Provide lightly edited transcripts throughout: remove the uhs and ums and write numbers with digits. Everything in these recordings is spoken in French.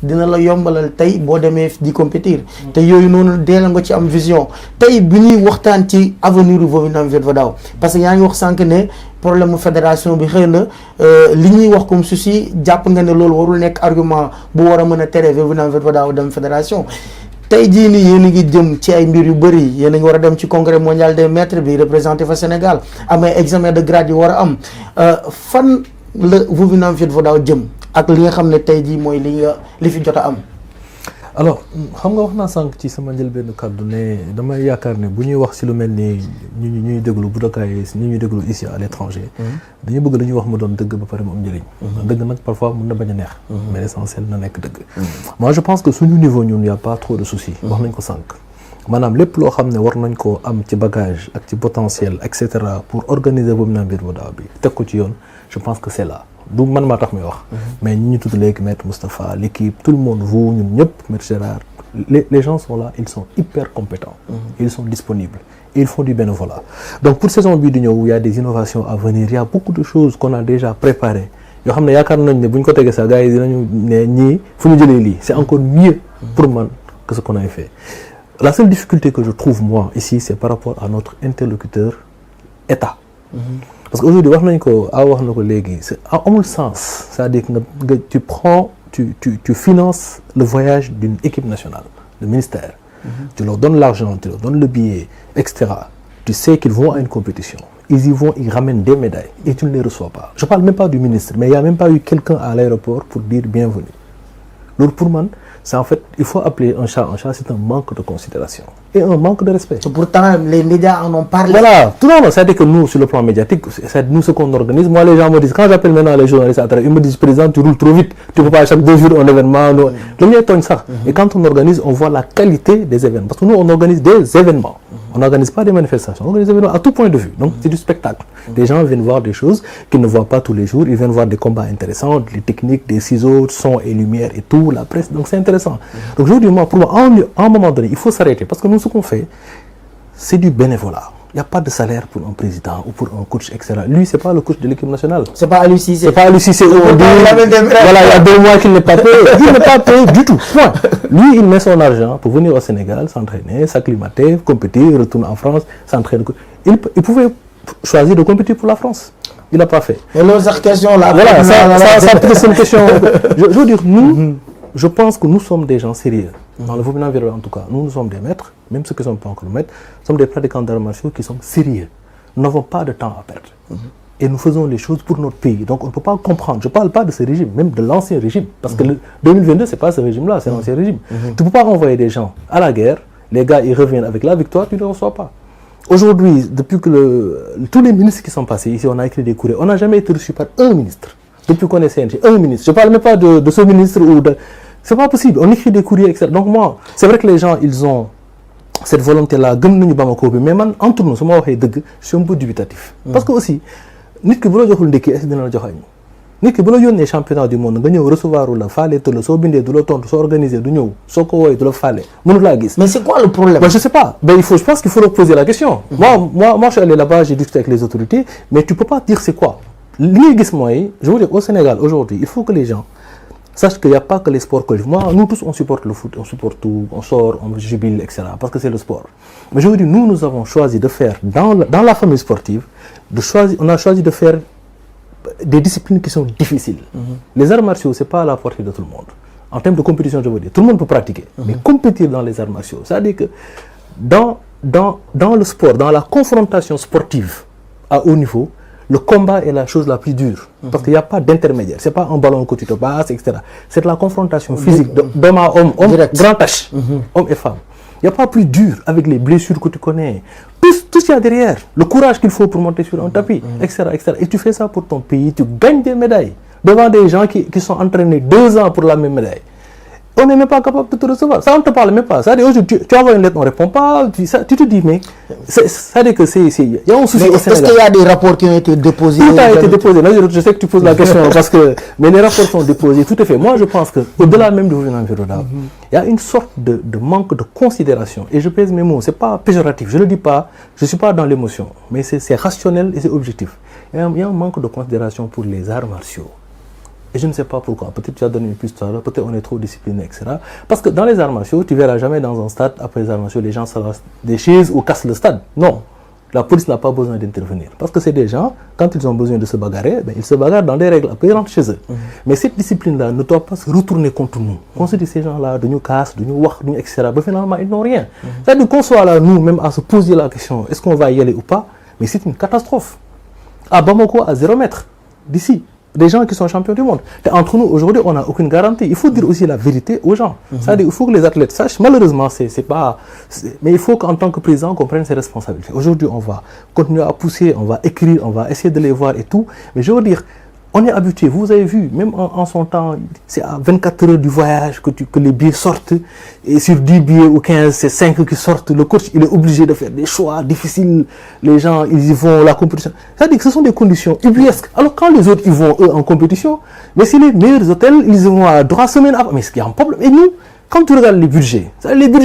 dina la yombalal tey boo demee di compétir te yooyu noonu deela nga ci am vision tey bi ñuy waxtaan ci avenir u Vovinam Viet-Vo-Dao parce que yaa ngi wax sànq ne problème mu fédération bi xëy na li ñuy wax comme souci jàpp nga ne loolu warul nekk argument bu war a mën a tere Vovinam Viet-Vo-Dao dem fédération tey jii nii yéen a ngi jëm ci ay mbir yu bëri yéen a ngi war a dem ci congrès mondial des maîtres bi représenté fa Sénégal am ay examen de grade yu war a am fan la Vovinam Viet-Vo-Dao jëm ak li nga xam ne tey jii mooy li fi jot a am. alors xam nga wax naa sànq ci sama njëlbéenu kàddu ne damay yaakaar ne bu ñuy wax si lu mel ni ñuy déglu bu dakaay ñi ñuy déglu ici à l'étranger dañuy bëgg dañuy wax mu doon dëgg ba pare mu am njëriñ. dëgg nag parfois mën na bañ a neex. mais l'essentiel na nekk dëgg. moi je pense que suñu niveau ñun y a pas trop de soucis. wax nañ ko sànq. maanaam lépp loo xam ne war nañ koo am ci bagage ak ci potentiel et cetera pour organiser Vovinam Viet-Vo-Dao bi teg ko ci yoon je pense que c'est là. du man maa tax may wax. mais ñi ñu tudd léegi maître Moustapha l'équipe tout le monde vous ñun ñëpp maître Gérard les gens sont là ils sont hyper compétents. Ils sont disponibles et ils font du bénévolat. donc pour saison bii di ñëw il y a des innovations à venir il y a beaucoup de choses qu'on a déjà préparées yoo xam ne yaakaar nañ ne bu ñu ko tegee sax gars yi dinañu ne ñii fu ñu jëlee lii c'est encore mieux pour man que ce qu'on a fait. La seule difficulté que je trouve moi ici c'est par rapport à notre interlocuteur État. Parce que aujourd'hui wax nañ ko wax na ko léegi c'est amul sens c'est-à-dire que tu finances le voyage d'une équipe nationale le ministère tu leur donnes l'argent tu leur donnes le billet etc. Tu sais qu'ils vont à une compétition ils y vont ils ramènent des médailles et tu ne les reçois pas je parle même pas du ministre mais il y a même pas eu quelqu'un à l'aéroport pour dire bienvenue loolu pour man c'est en fait il faut appeler un chat c'est un manque de considération et un manque de respect. Pourtant les médias en ont parlé. Voilà tout non c'est-à-dire que nous sur le plan médiatique c'est nous ce qu'on organise moi les gens me disent quand j'appelle maintenant les journalistes à travers ils me disent président tu roules trop vite tu peux pas chaque 2 jours un événement non lu ñuy tooñ sax et quand on organise on voit la qualité des événements parce que nous on organise des événements on n'organise pas des manifestations on organise des événements à tout point de vue donc c'est du spectacle des gens viennent voir des choses qu'ils ne voient pas tous les jours ils viennent voir des combats intéressants les techniques des ciseaux son et lumière et tout la presse donc c'est intéressant donc aujourd'hui moi pour moi à un moment donné il faut s'arrêter parce que nous ce qu'on fait c'est du bénévolat il n'y a pas de salaire pour un président ou pour un coach etc. Lui c'est pas le coach de l'équipe nationale c'est pas Aliou Cissé voilà il y a 2 mois qu'il n'est pas payé il n'est pas payé du tout point lui il met son argent pour venir au Sénégal s'entraîner s'acclimater compétir retourner en France s'entraîner il pouvait choisir de compétir pour la France il n'a pas fait et l'autre question là voilà ça c'est une question je veux dire nous je pense que nous sommes des gens sérieux dans le Vovinam Viet-Vo-Dao en tout cas nous sommes des maîtres même ceux qui ne sont pas encore maîtres sommes des pratiquants d'arts martiaux qui sont sérieux nous n'avons pas de temps à perdre et nous faisons les choses pour notre pays donc on ne peut pas comprendre je parle pas de ce régime même de l'ancien régime parce que le 2022 c'est pas ce régime-là c'est l'ancien régime tu peux pas envoyer des gens à la guerre les gars ils reviennent avec la victoire tu ne les reçois pas aujourd'hui depuis que tous les ministres qui sont passés ici on a écrit des courriers on n'a jamais été reçu par un ministre depuis qu'on est CNG un ministre je parle même pas de ce ministre ou de c'est pas possible on écrit des courriers etc. donc moi c'est vrai que les gens ils ont cette volonté-là gëm nañu Bamako bi mais man entre nous su ma waxee dëgg je suis un peu dubitatif parce que aussi nit ki bu la joxul ndekki est-ce que dina la jox añ nit ki bu la yónnee championnat du monde nga ñëw recevoir la faale te la soo bindee du la tontu soo organisé du ñëw soo ko wooyee du la faale mënul laa gis. mais c'est quoi le problème? Ben, je sais pas ben je pense qu'il faut leur poser la question. moi je suis allé là-bas j'ai discuté avec les autorités mais tu peux pas dire c'est quoi li ngay gis mooy je veux dire au Sénégal aujourd'hui il faut que les gens sache qu'il n'y a pas que les sports collectifs. Moi, nous tous, on supporte le foot, on supporte tout, on sort, on jubile, etc. Parce que c'est le sport. Mais je veux dire, nous avons choisi de faire, dans la famille sportive, on a choisi de faire des disciplines qui sont difficiles. Les arts martiaux, c'est pas à la portée de tout le monde. En termes de compétition, je veux dire, tout le monde peut pratiquer. Mais compétir dans les arts martiaux, c'est-à-dire que dans le sport, dans la confrontation sportive à haut niveau, le combat est la chose la plus dure parce qu'il n'y a pas d'intermédiaire c'est pas un ballon que tu te passes etc. C'est de la confrontation physique d'homme à homme grand H homme et femme il n'y a pas plus dur avec les blessures que tu connais tout ce qu'il y a derrière le courage qu'il faut pour monter sur un tapis etc. et tu fais ça pour ton pays tu gagnes des médailles devant des gens qui sont entraînés 2 ans pour la même médaille. On n'est même pas capable de te recevoir. Ça, on ne te parle même pas. C'est-à-dire, aujourd'hui, tu envoies une lettre, on ne répond pas. Tu te dis, mais c'est-à-dire que il y a un souci au Sénégal. Est-ce qu'il y a des rapports qui ont été déposés? Tout a été déposé. Là, je sais que tu poses la question parce que, mais les rapports sont déposés. Tout est fait. Moi, je pense que, au-delà même de Vovinam Viet-Vo-Dao, il y a une sorte de manque de considération. Et je pèse mes mots. C'est pas péjoratif. Je ne le dis pas. Je suis pas dans l'émotion. Mais c'est rationnel et c'est objectif. Il y a un manque de considération pour les arts martiaux. Et je ne sais pas pourquoi. Peut-être tu as donné une piste tout à l'heure, peut-être on est trop discipliné, etc. Parce que dans les arts martiaux, tu ne verras jamais dans un stade, après les arts martiaux, les gens s'arrachent des chaises ou cassent le stade. Non. La police n'a pas besoin d'intervenir. Parce que c'est des gens, quand ils ont besoin de se bagarrer, ils se bagarrent dans des règles. Après, ils rentrent chez eux. Mais cette discipline-là ne doit pas se retourner contre nous. On se dit, ces gens-là, de nous cassent, de nous voir, etc. Mais finalement, ils n'ont rien. C'est-à-dire qu'on soit là, nous, même à se poser la question, est-ce qu'on va y aller ou pas? Mais c'est une catastrophe. À Bamako, à 0 mètre, d'ici. Des gens qui sont champions du monde. Et entre nous, aujourd'hui, on n'a aucune garantie. Il faut dire aussi la vérité aux gens. C'est-à-dire il faut que les athlètes sachent. Malheureusement, c'est pas... Mais il faut qu'en tant que président, on comprenne ses responsabilités. Aujourd'hui, on va continuer à pousser, on va écrire, on va essayer de les voir et tout. Mais je veux dire, on est habitué. Vous avez vu, même en son temps, c'est à 24 heures du voyage que les billets sortent. Et sur 10 billets ou 15, c'est 5 qui sortent. Le coach, il est obligé de faire des choix difficiles. Les gens, ils y vont, la compétition. C'est-à-dire que ce sont des conditions ubuesques. Alors quand les autres, ils vont, eux, en compétition, mais c'est les meilleurs hôtels, ils y vont à 3 semaines avant. Mais est-ce qu'il y a un problème? Et nous, quand tu regardes les budgets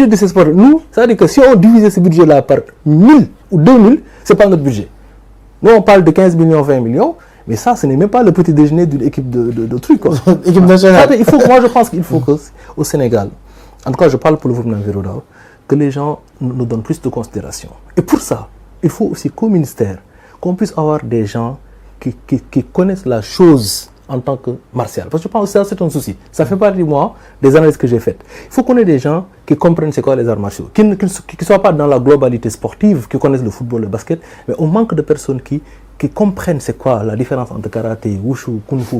de ces sports, nous, c'est-à-dire que si on divisait ce budget-là par 1000 ou 2000, c'est pas notre budget. Nous, on parle de 15 millions, 20 millions. Mais ça, ce n'est même pas le petit déjeuner d'une équipe de trucs. Quoi. Équipe nationale. Moi, je pense qu'il faut qu'au Sénégal, en tout cas, je parle pour le gouvernement Virodao, que les gens nous donnent plus de considération. Et pour ça, il faut aussi qu'au ministère, qu'on puisse avoir des gens qui connaissent la chose en tant que martial. Parce que je pense que ça, c'est un souci. Ça fait partie, moi, des analyses que j'ai faites. Il faut qu'on ait des gens qui comprennent c'est quoi les arts martiaux, qui ne soient pas dans la globalité sportive, qui connaissent le football, le basket, mais on manque de personnes qui comprennent c'est quoi la différence entre karaté, wushu, kung fu,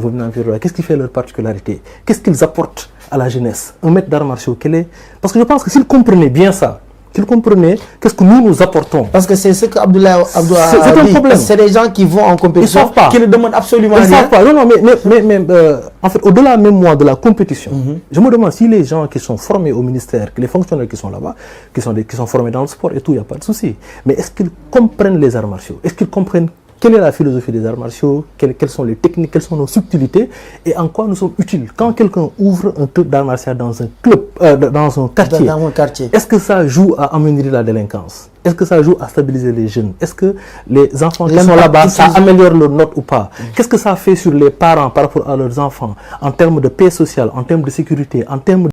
qu'est-ce qui fait leur particularité, qu'est-ce qu'ils apportent à la jeunesse, un maître d'arts martiaux, quel est... Parce que je pense que s'ils comprenaient bien ça, s'ils comprenaient qu'est-ce que nous apportons. Parce que c'est ce que Abdoulaye a dit. C'est un problème. C'est des gens qui vont en compétition, ils savent pas. Qui ne demandent absolument rien. Ils ne savent pas. Non, mais en fait, au-delà même moi de la compétition, je me demande si les gens qui sont formés au ministère, que les fonctionnaires qui sont là-bas, qui sont formés dans le sport et tout, il n'y a pas de souci. Mais est-ce qu'ils comprennent les arts martiaux? Est-ce qu'ils comprennent quelle est la philosophie des arts martiaux, quelles sont les techniques, quelles sont nos subtilités et en quoi nous sommes utiles. Quand quelqu'un ouvre un club d'arts martiaux dans un club, dans un quartier, est-ce que ça joue à améliоrer la délinquance? Est-ce que ça joue à stabiliser les jeunes? Est-ce que les enfants qui sont là-bas, ça améliore leur note ou pas? Qu'est-ce que ça fait sur les parents par rapport à leurs enfants en termes de paix sociale, en termes de sécurité, en termes